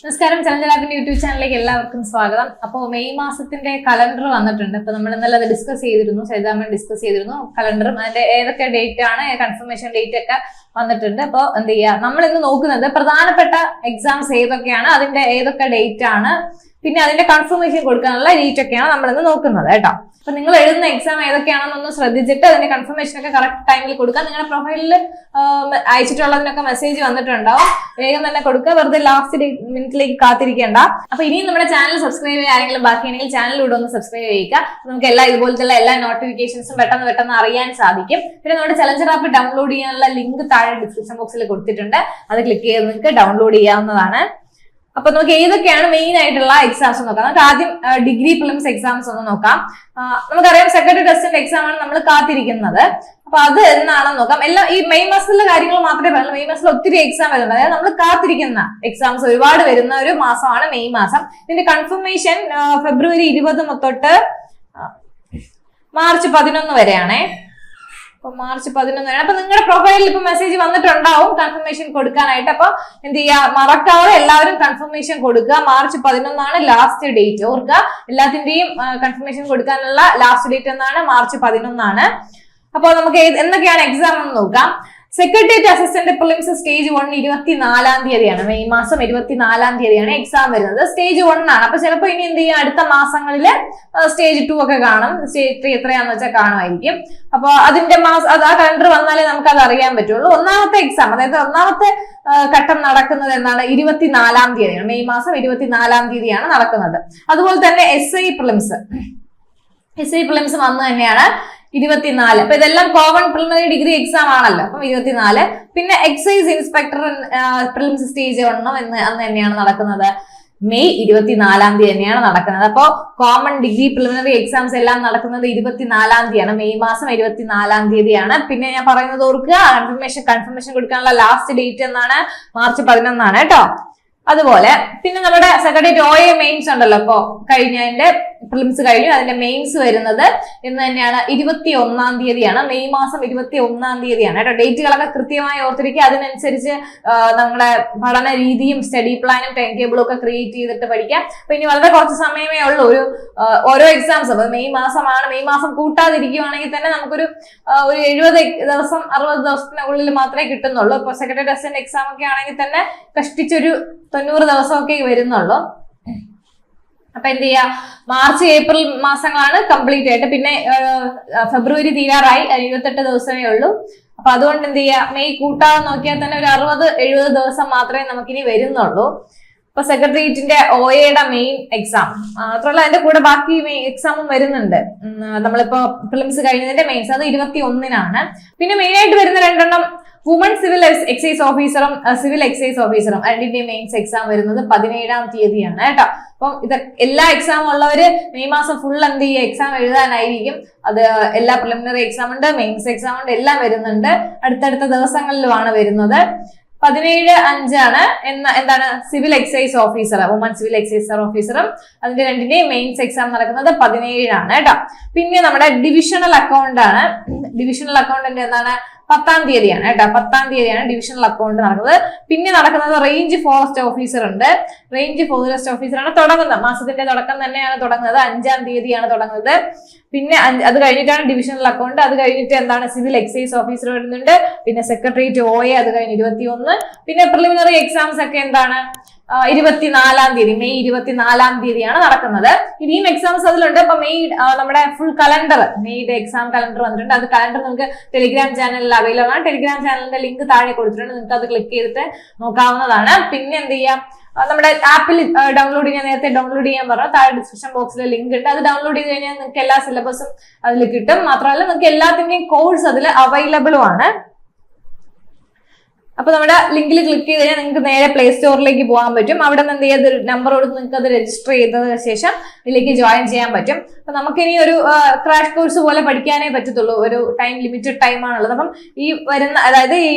നമസ്കാരം, challenger ആപ്പിന്റെ YouTube ചാനലിലേക്ക് എല്ലാവർക്കും സ്വാഗതം. അപ്പോൾ മെയ് മാസത്തിന്റെ കലണ്ടർ വന്നിട്ടുണ്ട്. ഇപ്പൊ നമ്മൾ ഇന്നലെ അത് ഡിസ്കസ് ചെയ്തിരുന്നു, സൈതാമൻ ഡിസ്കസ് ചെയ്തിരുന്നു കലണ്ടറും അതിന്റെ ഏതൊക്കെ ഡേറ്റ് ആണ്, കൺഫർമേഷൻ ഡേറ്റ് ഒക്കെ വന്നിട്ടുണ്ട്. അപ്പോൾ എന്ത് ചെയ്യുക, നമ്മൾ ഇന്ന് നോക്കുന്നത് പ്രധാനപ്പെട്ട എക്സാംസ് ഏതൊക്കെയാണ്, അതിന്റെ ഏതൊക്കെ ഡേറ്റ് ആണ്, പിന്നെ അതിന്റെ കൺഫർമേഷൻ കൊടുക്കാനുള്ള ഡേറ്റ് ഒക്കെയാണ് നമ്മൾ ഇന്ന് നോക്കുന്നത് കേട്ടോ. അപ്പൊ നിങ്ങൾ എഴുതുന്ന എക്സാം ഏതൊക്കെയാണെന്നൊന്ന് ശ്രദ്ധിച്ചിട്ട് അതിന്റെ കൺഫർമേഷൻ ഒക്കെ കറക്റ്റ് ടൈമിൽ കൊടുക്കുക. നിങ്ങളുടെ പ്രൊഫൈലിൽ അയച്ചിട്ടുള്ളതിനൊക്കെ മെസ്സേജ് വന്നിട്ടുണ്ടാവും, വേഗം തന്നെ കൊടുക്കുക, വെറുതെ ലാസ്റ്റ് മിനിറ്റിലേക്ക് കാത്തിരിക്കേണ്ട. അപ്പൊ ഇനിയും നമ്മുടെ ചാനൽ സബ്സ്ക്രൈബ് ചെയ്യുക, ആരെങ്കിലും ബാക്കിയാണെങ്കിൽ ചാനലിലൂടെ ഒന്ന് സബ്സ്ക്രൈബ് ചെയ്യുക. നമുക്ക് ഇതുപോലത്തെ എല്ലാ നോട്ടിഫിക്കേഷൻസും പെട്ടെന്ന് അറിയാൻ സാധിക്കും. പിന്നെ നമ്മുടെ ചലഞ്ചർ ആപ്പ് ഡൗൺലോഡ് ചെയ്യാനുള്ള ലിങ്ക് താഴെ ഡിസ്ക്രിപ്ഷൻ ബോക്സിൽ കൊടുത്തിട്ടുണ്ട്, അത് ക്ലിക്ക് ചെയ്ത് നിങ്ങൾക്ക് ഡൗൺലോഡ് ചെയ്യാവുന്നതാണ്. അപ്പൊ നമുക്ക് ഏതൊക്കെയാണ് മെയിൻ ആയിട്ടുള്ള എക്സാംസ് നോക്കാം. നമുക്ക് ആദ്യം ഡിഗ്രി പ്രിലിംസ് എക്സാംസ് ഒന്ന് നോക്കാം. നമുക്കറിയാം സെക്രട്ടറി ടെസ്റ്റിന്റെ എക്സാം ആണ് നമ്മൾ കാത്തിരിക്കുന്നത്. അപ്പൊ അത് എന്നാണെന്ന് നോക്കാം. എല്ലാം ഈ മെയ് മാസത്തിലെ കാര്യങ്ങൾ മാത്രമേ പറയുള്ളൂ. മെയ് മാസത്തിൽ ഒത്തിരി എക്സാം വരുന്നത്, അതായത് നമ്മൾ കാത്തിരിക്കുന്ന എക്സാംസ് ഒരുപാട് വരുന്ന ഒരു മാസമാണ് മെയ് മാസം. ഇതിന്റെ കൺഫർമേഷൻ ഫെബ്രുവരി 20 തൊട്ട് മാർച്ച് 11 വരെയാണേ. മാർച്ച് 11 വരെ. അപ്പൊ നിങ്ങളുടെ പ്രൊഫൈലിൽ ഇപ്പൊ മെസ്സേജ് വന്നിട്ടുണ്ടാവും കൺഫർമേഷൻ കൊടുക്കാനായിട്ട്. അപ്പൊ എന്ത് ചെയ്യുക, മറക്കാതെ എല്ലാവരും കൺഫർമേഷൻ കൊടുക്കുക. മാർച്ച് 11 ലാസ്റ്റ് ഡേറ്റ്, ഓർക്കുക. എല്ലാത്തിന്റെയും കൺഫർമേഷൻ കൊടുക്കാനുള്ള ലാസ്റ്റ് ഡേറ്റ് എന്നാണ് മാർച്ച് 11. അപ്പൊ നമുക്ക് എന്തൊക്കെയാണ് എക്സാം എന്ന് നോക്കാം. സെക്രട്ടേറിയറ്റ് അസിസ്റ്റന്റ് പ്രിലിംസ് സ്റ്റേജ് 1 24 തീയതിയാണ്. മെയ് മാസം 24 തീയതിയാണ് എക്സാം വരുന്നത്. സ്റ്റേജ് 1 ആണ്. അപ്പൊ ചിലപ്പോ ഇനി എന്ത് ചെയ്യാം, അടുത്ത മാസങ്ങളില് സ്റ്റേജ് 2 ഒക്കെ കാണും, സ്റ്റേജ് 3 എത്രയാന്ന് വെച്ചാൽ കാണുമായിരിക്കും. അപ്പൊ അതിന്റെ ആ കലണ്ടർ വന്നാലേ നമുക്ക് അത് അറിയാൻ പറ്റുള്ളൂ. ഒന്നാമത്തെ എക്സാം, അതായത് ഒന്നാമത്തെ ഘട്ടം നടക്കുന്നത് എന്നാണ് 24 തീയതിയാണ്. മെയ് മാസം 24 തീയതിയാണ് നടക്കുന്നത്. അതുപോലെ തന്നെ SI പ്രിലിംസ് വന്നു തന്നെയാണ് 24. അപ്പൊ ഇതെല്ലാം കോമൺ പ്രിലിമിനറി ഡിഗ്രി എക്സാം ആണല്ലോ. അപ്പം 24. പിന്നെ എക്സൈസ് ഇൻസ്പെക്ടർ പ്രിലിംസ് സ്റ്റേജ് 1 അന്ന് തന്നെയാണ് നടക്കുന്നത്. മെയ് 24 തീയതി തന്നെയാണ് നടക്കുന്നത്. അപ്പോ കോമൺ ഡിഗ്രി പ്രിലിമിനറി എക്സാംസ് എല്ലാം നടക്കുന്നത് 24 തീയതിയാണ്. മെയ് മാസം 24 തീയതിയാണ്. പിന്നെ ഞാൻ പറയുന്നത് ഓർക്കുക, കൺഫർമേഷൻ കൊടുക്കാനുള്ള ലാസ്റ്റ് ഡേറ്റ് എന്നാണ് മാർച്ച് 11 കേട്ടോ. അതുപോലെ പിന്നെ നമ്മുടെ സെക്രട്ടേറിയറ്റ് OA മെയിൻസ് ഉണ്ടല്ലോ, ഇപ്പൊ കഴിഞ്ഞതിന്റെ പ്രിലിംസ് കഴിഞ്ഞു, അതിന്റെ മെയിൻസ് വരുന്നത് ഇന്ന് തന്നെയാണ് 21 തീയതിയാണ്. മെയ് മാസം 21 തീയതിയാണ് കേട്ടോ. ഡേറ്റുകളൊക്കെ കൃത്യമായി ഓർത്തിരിക്കുക. അതിനനുസരിച്ച് നമ്മുടെ പഠന രീതിയും സ്റ്റഡി പ്ലാനും ടൈം ടേബിളും ഒക്കെ ക്രിയേറ്റ് ചെയ്തിട്ട് പഠിക്കാം. അപ്പൊ ഇനി വളരെ കുറച്ച് സമയമേ ഉള്ളൂ. ഓരോ എക്സാംസ് അപ്പൊ മെയ് മാസമാണ്. മെയ് മാസം കൂട്ടാതിരിക്കുവാണെങ്കിൽ തന്നെ നമുക്കൊരു 70 ദിവസം 60 ദിവസത്തിനുള്ളിൽ മാത്രമേ കിട്ടുന്നുള്ളൂ. ഇപ്പൊ സെക്രട്ടറി ടെസ്റ്റിന്റെ എക്സാം ഒക്കെ ആണെങ്കിൽ തന്നെ കഷ്ടിച്ചൊരു 90 ദിവസമൊക്കെ വരുന്നുള്ളൂ. അപ്പൊ എന്ത് ചെയ്യാ, മാർച്ച് ഏപ്രിൽ മാസങ്ങളാണ് കംപ്ലീറ്റ് ആയിട്ട്. പിന്നെ ഫെബ്രുവരി തീരാറായി, 28 ദിവസമേ ഉള്ളൂ. അപ്പൊ അതുകൊണ്ട് എന്ത് ചെയ്യാ, മെയ് കൂട്ടാതെ നോക്കിയാൽ തന്നെ ഒരു 60-70 ദിവസം മാത്രമേ നമുക്കിനി വരുന്നുള്ളൂ. ഇപ്പൊ സെക്രട്ടേറിയറ്റിന്റെ OAയുടെ മെയിൻ എക്സാം മാത്രമല്ല, അതിന്റെ കൂടെ ബാക്കി എക്സാമും വരുന്നുണ്ട്. നമ്മളിപ്പോ പ്രിലിംസ് കഴിഞ്ഞതിന്റെ മെയിൻസ് അത് 21 പിന്നെ മെയിൻ ആയിട്ട് വരുന്ന രണ്ടെണ്ണം വുമൺ സിവിൽ എക്സൈസ് ഓഫീസറും സിവിൽ എക്സൈസ് ഓഫീസറും അതിന്റെ മെയിൻസ് എക്സാം വരുന്നത് 17 തീയതിയാണ് കേട്ടോ. അപ്പം എല്ലാ എക്സാമും ഉള്ളവര് മെയ് മാസം ഫുൾ എന്ത് ചെയ്യുക, എക്സാം എഴുതാനായിരിക്കും. അത് എല്ലാ പ്രിലിമിനറി എക്സാം ഉണ്ട്, മെയിൻസ് എക്സാം ഉണ്ട്, എല്ലാം വരുന്നുണ്ട്. അടുത്തടുത്ത ദിവസങ്ങളിലുമാണ് വരുന്നത്. 17/5 എന്താണ് civil excise officer, woman civil excise ഓഫീസറും അതിന്റെ രണ്ടിന്റെയും മെയിൻസ് എക്സാം നടക്കുന്നത് 17 കേട്ടോ. പിന്നെ നമ്മുടെ ഡിവിഷണൽ അക്കൗണ്ട് ആണ്. ഡിവിഷണൽ അക്കൗണ്ടിന്റെ എന്താണ് 10 തീയതിയാണ് കേട്ടോ. 10 തീയതിയാണ് ഡിവിഷണൽ അക്കൗണ്ട് നടക്കുന്നത്. പിന്നെ നടക്കുന്നത് റേഞ്ച് ഫോറസ്റ്റ് ഓഫീസർ ഉണ്ട്. റേഞ്ച് ഫോറസ്റ്റ് ഓഫീസറാണ് തുടങ്ങുന്നത്. മാസത്തിന്റെ തുടക്കം തന്നെയാണ് തുടങ്ങുന്നത്. 5 തീയതിയാണ് തുടങ്ങുന്നത്. പിന്നെ അത് കഴിഞ്ഞിട്ടാണ് ഡിവിഷണൽ അക്കൗണ്ട്. അത് കഴിഞ്ഞിട്ട് എന്താണ് സിവിൽ എക്സൈസ് ഓഫീസർ വരുന്നുണ്ട്. പിന്നെ സെക്രട്ടേറിയറ്റ് OA അത് കഴിഞ്ഞ് 21. പിന്നെ പ്രിലിമിനറി എക്സാംസ് ഒക്കെ എന്താണ് 24 തീയതി, മെയ് 24 തീയതിയാണ് നടക്കുന്നത്. ഇനിയും എക്സാംസ് അതിലുണ്ട്. അപ്പൊ മെയ് നമ്മുടെ ഫുൾ കലണ്ടർ, മെയ്യുടെ എക്സാം കലണ്ടർ വന്നിട്ടുണ്ട്. അത് കലണ്ടർ നിങ്ങൾക്ക് ടെലിഗ്രാം ചാനലിൽ അവൈലബിൾ ആണ്. ടെലിഗ്രാം ചാനലിന്റെ ലിങ്ക് താഴെ കൊടുത്തിട്ടുണ്ട്, നിങ്ങൾക്ക് അത് ക്ലിക്ക് ചെയ്തിട്ട് നോക്കാവുന്നതാണ്. പിന്നെ എന്ത് ചെയ്യാം, നമ്മുടെ ആപ്പിൽ ഡൗൺലോഡ് ചെയ്യാൻ, നേരത്തെ ഡൗൺലോഡ് ചെയ്യാൻ പറഞ്ഞു, താഴെ ഡിസ്ക്രിപ്ഷൻ ബോക്സിൽ ലിങ്ക് ഉണ്ട്. അത് ഡൗൺലോഡ് ചെയ്ത് കഴിഞ്ഞാൽ നിങ്ങൾക്ക് എല്ലാ സിലബസും അതിൽ കിട്ടും. മാത്രമല്ല നിങ്ങൾക്ക് എല്ലാത്തിന്റെയും കോഴ്സ് അതിൽ അവൈലബിളും ആണ്. അപ്പൊ നമ്മുടെ ലിങ്കിൽ ക്ലിക്ക് ചെയ്ത് കഴിഞ്ഞാൽ നിങ്ങൾക്ക് നേരെ പ്ലേ സ്റ്റോറിലേക്ക് പോകാൻ പറ്റും. അവിടെ നിന്ന് എന്ത് ചെയ്ത് നമ്പർ കൊടുത്ത് നിങ്ങൾക്ക് അത് രജിസ്റ്റർ ചെയ്തതിനു ശേഷം ഇതിലേക്ക് ജോയിൻ ചെയ്യാൻ പറ്റും. അപ്പൊ നമുക്കിനി ഒരു ക്രാഷ് കോഴ്സ് പോലെ പഠിക്കാനേ പറ്റത്തുള്ളൂ. ഒരു ലിമിറ്റഡ് ടൈം ആണുള്ളത്. അപ്പം ഈ വരുന്ന, അതായത് ഈ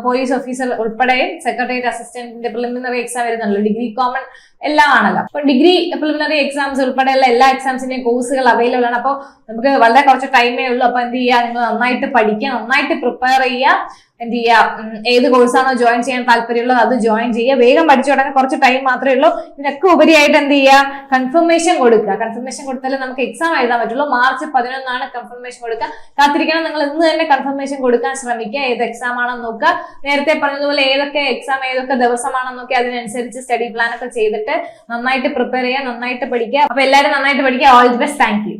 പോലീസ് ഓഫീസർ ഉൾപ്പെടെ സെക്രട്ടേറിയറ്റ് അസിസ്റ്റന്റിന്റെ പ്രിലിമിനറി എക്സാം വരുന്നുള്ളൂ. ഡിഗ്രി കോമൺ എല്ലാം ആണല്ലോ. അപ്പൊ ഡിഗ്രി പ്രിലിമിനറി എക്സാംസ് ഉൾപ്പെടെയുള്ള എല്ലാ എക്സാംസിന്റെയും കോഴ്സുകൾ അവൈലബിൾ ആണ്. അപ്പോൾ നമുക്ക് വളരെ കുറച്ച് ടൈമേ ഉള്ളൂ. അപ്പൊ എന്ത് ചെയ്യുക, നിങ്ങൾ നന്നായിട്ട് പഠിക്കുക, നന്നായിട്ട് പ്രിപ്പയർ ചെയ്യുക. എന്ത് ചെയ്യുക, ഏത് കോഴ്സാണോ ജോയിൻ ചെയ്യാൻ താല്പര്യമുള്ളത് അത് ജോയിൻ ചെയ്യുക. വേഗം പഠിച്ചു തുടങ്ങാൻ കുറച്ച് ടൈം മാത്രമേ ഉള്ളൂ. ഇതിനൊക്കെ ഉപരിയായിട്ട് എന്ത് ചെയ്യുക, കൺഫർമേഷൻ കൊടുക്കുക. കൺഫർമേഷൻ കൊടുത്താലേ നമുക്ക് എക്സാം എഴുതാൻ പറ്റുള്ളൂ. മാർച്ച് 11 കൺഫർമേഷൻ കൊടുക്കുക. കാത്തിരിക്കണം. നിങ്ങൾ ഇന്ന് തന്നെ കൺഫർമേഷൻ കൊടുക്കാൻ ശ്രമിക്കുക. ഏത് എക്സാം ആണെന്ന് നോക്കുക. നേരത്തെ പറഞ്ഞതുപോലെ ഏതൊക്കെ എക്സാം ഏതൊക്കെ ദിവസമാണെന്ന് നോക്കി അതിനനുസരിച്ച് സ്റ്റഡി പ്ലാൻ ഒക്കെ ചെയ്തിട്ട് നന്നായിട്ട് പ്രിപ്പയർ ചെയ്യുക, നന്നായിട്ട് പഠിക്കുക. അപ്പൊ എല്ലാവരും നന്നായിട്ട് പഠിക്കുക. All the best. Thank you.